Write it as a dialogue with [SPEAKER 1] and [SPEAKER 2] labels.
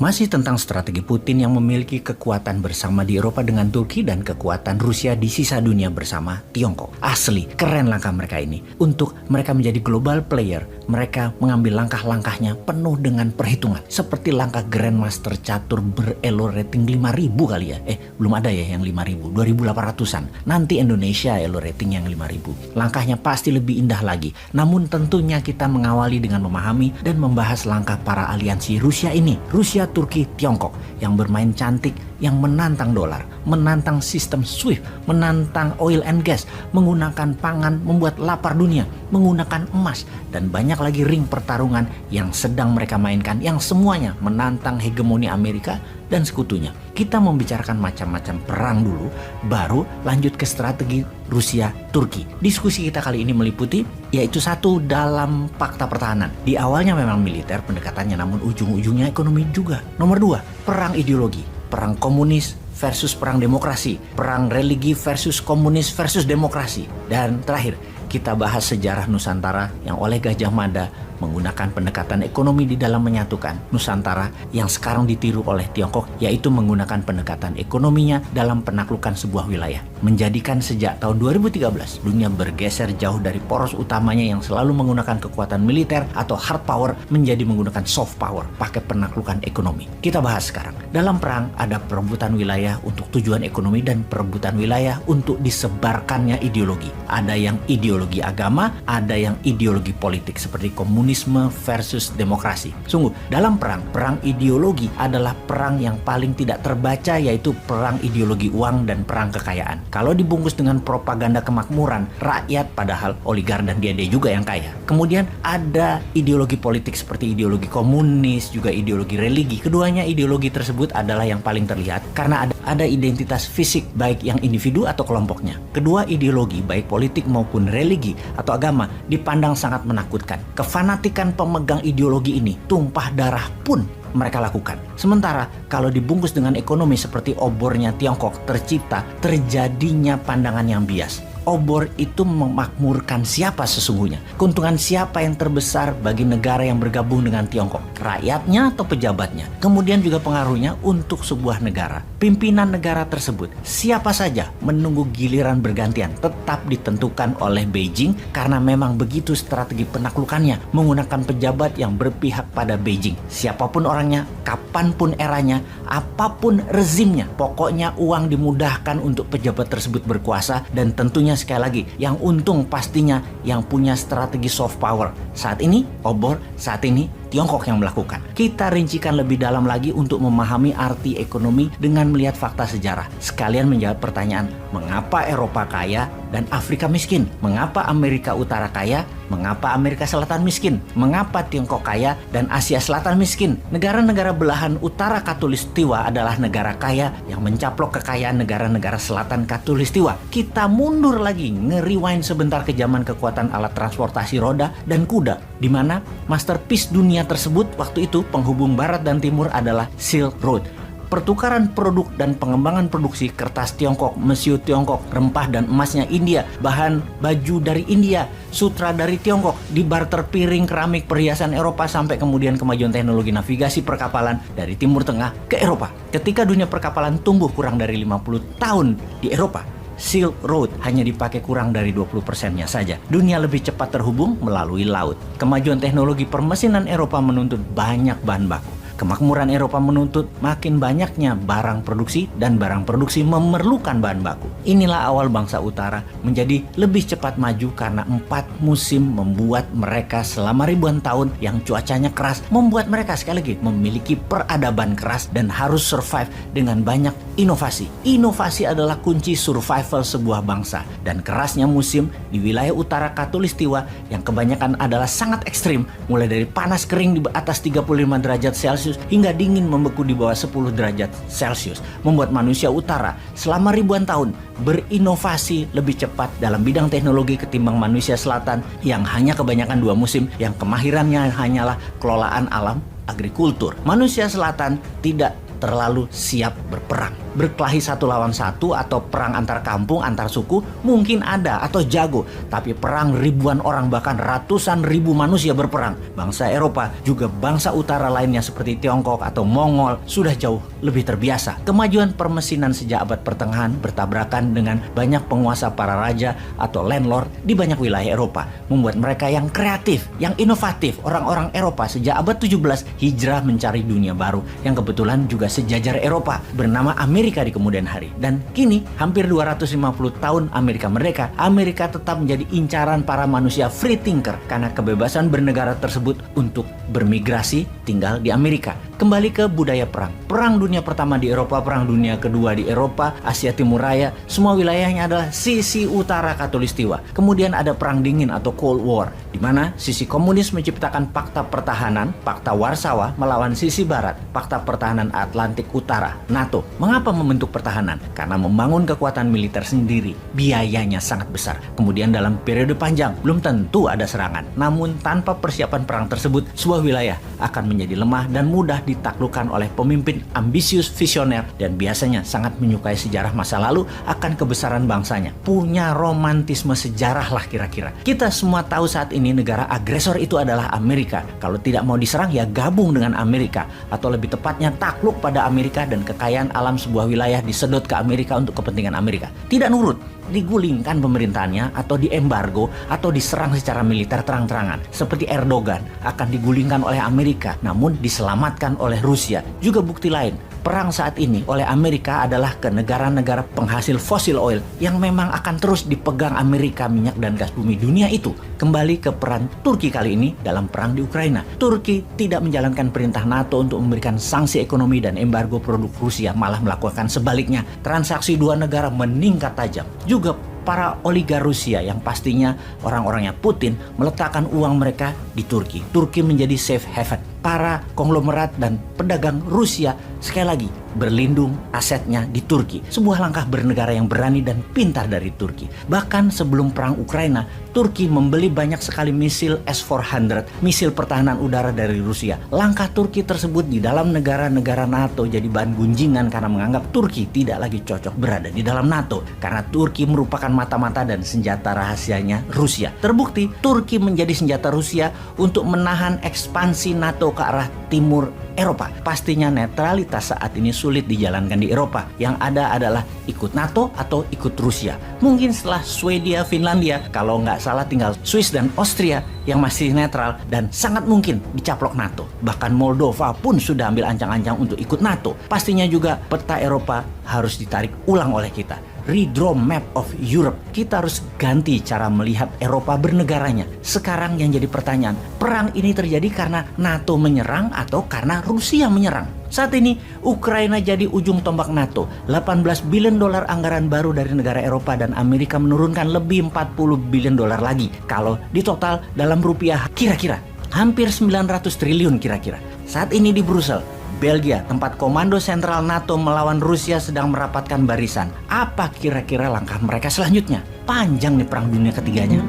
[SPEAKER 1] Masih tentang strategi Putin yang memiliki kekuatan bersama di Eropa dengan Turki dan kekuatan Rusia di sisa dunia bersama Tiongkok. Asli, keren langkah mereka ini. Untuk mereka menjadi global player, mereka mengambil langkah-langkahnya penuh dengan perhitungan. Seperti langkah Grandmaster catur berelo rating 5.000 kali ya. Belum ada ya yang 5.000, 2.800-an. Nanti Indonesia elo rating yang 5.000. Langkahnya pasti lebih indah lagi. Namun tentunya kita mengawali dengan memahami dan membahas langkah para aliansi Rusia ini. Rusia, Turki, Tiongkok yang bermain cantik, yang menantang dolar, menantang sistem SWIFT, menantang oil and gas, menggunakan pangan membuat lapar dunia, menggunakan emas, dan banyak lagi ring pertarungan yang sedang mereka mainkan, yang semuanya menantang hegemoni Amerika dan sekutunya. Kita membicarakan macam-macam perang dulu, baru lanjut ke strategi Rusia-Turki. Diskusi kita kali ini meliputi, yaitu satu, dalam fakta pertahanan. Di awalnya memang militer pendekatannya, namun ujung-ujungnya ekonomi juga. Nomor 2, perang ideologi. Perang komunis versus perang demokrasi. Perang religi versus komunis versus demokrasi. Dan terakhir, kita bahas sejarah Nusantara yang oleh Gajah Mada menggunakan pendekatan ekonomi di dalam menyatukan Nusantara yang sekarang ditiru oleh Tiongkok, yaitu menggunakan pendekatan ekonominya dalam penaklukan sebuah wilayah. Menjadikan sejak tahun 2013 dunia bergeser jauh dari poros utamanya yang selalu menggunakan kekuatan militer atau hard power menjadi menggunakan soft power, pakai penaklukan ekonomi. Kita bahas sekarang. Dalam perang ada perebutan wilayah untuk tujuan ekonomi dan perebutan wilayah untuk disebarkannya ideologi. Ada yang ideologi agama, ada yang ideologi politik seperti komunisme versus demokrasi. Sungguh, dalam perang ideologi adalah perang yang paling tidak terbaca, yaitu perang ideologi uang dan perang kekayaan. Kalau dibungkus dengan propaganda kemakmuran, rakyat padahal oligar dan dia juga yang kaya. Kemudian ada ideologi politik seperti ideologi komunis, juga ideologi religi. Keduanya ideologi tersebut adalah yang paling terlihat karena ada identitas fisik baik yang individu atau kelompoknya. Kedua ideologi baik politik maupun religi atau agama dipandang sangat menakutkan. Kefanatikan pemegang ideologi ini tumpah darah pun mereka lakukan. Sementara kalau dibungkus dengan ekonomi seperti obornya Tiongkok, terjadinya pandangan yang bias. Obor itu memakmurkan siapa sesungguhnya? Keuntungan siapa yang terbesar bagi negara yang bergabung dengan Tiongkok? Rakyatnya atau pejabatnya? Kemudian juga pengaruhnya untuk sebuah negara. Pimpinan negara tersebut, siapa saja menunggu giliran bergantian tetap ditentukan oleh Beijing karena memang begitu strategi penaklukannya, menggunakan pejabat yang berpihak pada Beijing. Siapapun orangnya, kapanpun eranya, apapun rezimnya, pokoknya uang dimudahkan untuk pejabat tersebut berkuasa, dan tentunya sekali lagi, yang untung pastinya yang punya strategi soft power. Saat ini obor, saat ini Tiongkok yang melakukan. Kita rincikan lebih dalam lagi untuk memahami arti ekonomi dengan melihat fakta sejarah. Sekalian menjawab pertanyaan, mengapa Eropa kaya dan Afrika miskin? Mengapa Amerika Utara kaya? Mengapa Amerika Selatan miskin? Mengapa Tiongkok kaya dan Asia Selatan miskin? Negara-negara belahan utara Katulistiwa adalah negara kaya yang mencaplok kekayaan negara-negara selatan Katulistiwa. Kita mundur lagi, nge-rewind sebentar ke zaman kekuatan alat transportasi roda dan kuda, di mana masterpiece dunia tersebut waktu itu penghubung barat dan timur adalah Silk Road. Pertukaran produk dan pengembangan produksi kertas Tiongkok, mesiu Tiongkok, rempah dan emasnya India, bahan baju dari India, sutra dari Tiongkok, dibarter piring, keramik, perhiasan Eropa, sampai kemudian kemajuan teknologi navigasi perkapalan dari Timur Tengah ke Eropa. Ketika dunia perkapalan tumbuh kurang dari 50 tahun di Eropa, Silk Road hanya dipakai kurang dari 20%-nya saja. Dunia lebih cepat terhubung melalui laut. Kemajuan teknologi permesinan Eropa menuntut banyak bahan baku. Kemakmuran Eropa menuntut makin banyaknya barang produksi, dan barang produksi memerlukan bahan baku. Inilah awal bangsa utara menjadi lebih cepat maju karena 4 musim membuat mereka selama ribuan tahun yang cuacanya keras, membuat mereka sekali lagi memiliki peradaban keras dan harus survive dengan banyak inovasi. Inovasi adalah kunci survival sebuah bangsa, dan kerasnya musim di wilayah utara Katulistiwa yang kebanyakan adalah sangat ekstrim, mulai dari panas kering di atas 35 derajat Celcius hingga dingin membeku di bawah 10 derajat Celcius, membuat manusia utara selama ribuan tahun berinovasi lebih cepat dalam bidang teknologi ketimbang manusia selatan yang hanya kebanyakan 2 musim yang kemahirannya hanyalah kelolaan alam, agrikultur. Manusia selatan tidak terlalu siap berperang. berkelahi satu lawan satu atau perang antar kampung, antar suku mungkin ada atau jago. Tapi perang ribuan orang bahkan ratusan ribu manusia berperang. Bangsa Eropa juga bangsa utara lainnya seperti Tiongkok atau Mongol sudah jauh lebih terbiasa. Kemajuan permesinan sejak abad pertengahan bertabrakan dengan banyak penguasa para raja atau landlord di banyak wilayah Eropa, membuat mereka yang kreatif, yang inovatif. Orang-orang Eropa sejak abad 17 hijrah mencari dunia baru yang kebetulan juga sejajar Eropa, bernama Amerika di kemudian hari. Dan kini hampir 250 tahun Amerika merdeka, Amerika tetap menjadi incaran para manusia free thinker karena kebebasan bernegara tersebut untuk bermigrasi tinggal di Amerika. Kembali ke budaya perang. Perang Dunia Pertama di Eropa, Perang Dunia Kedua di Eropa, Asia Timur Raya, semua wilayahnya adalah sisi utara Khatulistiwa. Kemudian ada Perang Dingin atau Cold War, di mana sisi komunis menciptakan Pakta Pertahanan, Pakta Warsawa melawan sisi barat, Pakta Pertahanan Atlantik Utara, NATO. Mengapa membentuk pertahanan? Karena membangun kekuatan militer sendiri, biayanya sangat besar. Kemudian dalam periode panjang, belum tentu ada serangan. Namun tanpa persiapan perang tersebut, sebuah wilayah akan menjadi lemah dan mudah ditaklukkan oleh pemimpin ambisius visioner dan biasanya sangat menyukai sejarah masa lalu akan kebesaran bangsanya. Punya romantisme sejarah lah kira-kira. Kita semua tahu saat ini negara agresor itu adalah Amerika. Kalau tidak mau diserang ya gabung dengan Amerika, atau lebih tepatnya takluk pada Amerika dan kekayaan alam sebuah wilayah disedot ke Amerika untuk kepentingan Amerika. Tidak nurut, digulingkan pemerintahannya atau diembargo atau diserang secara militer terang-terangan. Seperti Erdogan akan digulingkan oleh Amerika namun diselamatkan oleh Rusia. Juga bukti lain, perang saat ini oleh Amerika adalah ke negara-negara penghasil fosil oil yang memang akan terus dipegang Amerika, minyak dan gas bumi dunia itu. Kembali ke peran Turki kali ini dalam perang di Ukraina. Turki tidak menjalankan perintah NATO untuk memberikan sanksi ekonomi dan embargo produk Rusia, malah melakukan sebaliknya. Transaksi dua negara meningkat tajam. Juga para oligar Rusia yang pastinya orang-orangnya Putin meletakkan uang mereka di Turki. Turki menjadi safe haven. Para konglomerat dan pedagang Rusia sekali lagi berlindung asetnya di Turki. Sebuah langkah bernegara yang berani dan pintar dari Turki. Bahkan sebelum perang Ukraina, Turki membeli banyak sekali misil S-400, misil pertahanan udara dari Rusia. Langkah Turki tersebut di dalam negara-negara NATO jadi bahan gunjingan karena menganggap Turki tidak lagi cocok berada di dalam NATO. Karena Turki merupakan mata-mata dan senjata rahasianya Rusia. Terbukti, Turki menjadi senjata Rusia untuk menahan ekspansi NATO ke arah timur Eropa. Pastinya netralitas saat ini sulit dijalankan di Eropa. Yang ada adalah ikut NATO atau ikut Rusia. Mungkin setelah Swedia, Finlandia, kalau nggak salah tinggal Swiss dan Austria yang masih netral dan sangat mungkin dicaplok NATO. Bahkan Moldova pun sudah ambil ancang-ancang untuk ikut NATO. Pastinya juga peta Eropa harus ditarik ulang oleh kita. Redraw map of Europe. Kita harus ganti cara melihat Eropa bernegaranya. Sekarang yang jadi pertanyaan, perang ini terjadi karena NATO menyerang atau karena Rusia menyerang? Saat ini Ukraina jadi ujung tombak NATO. 18 billion dolar anggaran baru dari negara Eropa dan Amerika menurunkan lebih 40 billion dolar lagi. Kalau di total dalam rupiah kira-kira hampir 900 triliun kira-kira. Saat ini di Brussel, Belgia, tempat komando sentral NATO melawan Rusia sedang merapatkan barisan. Apa kira-kira langkah mereka selanjutnya? Panjang nih perang dunia ketiganya.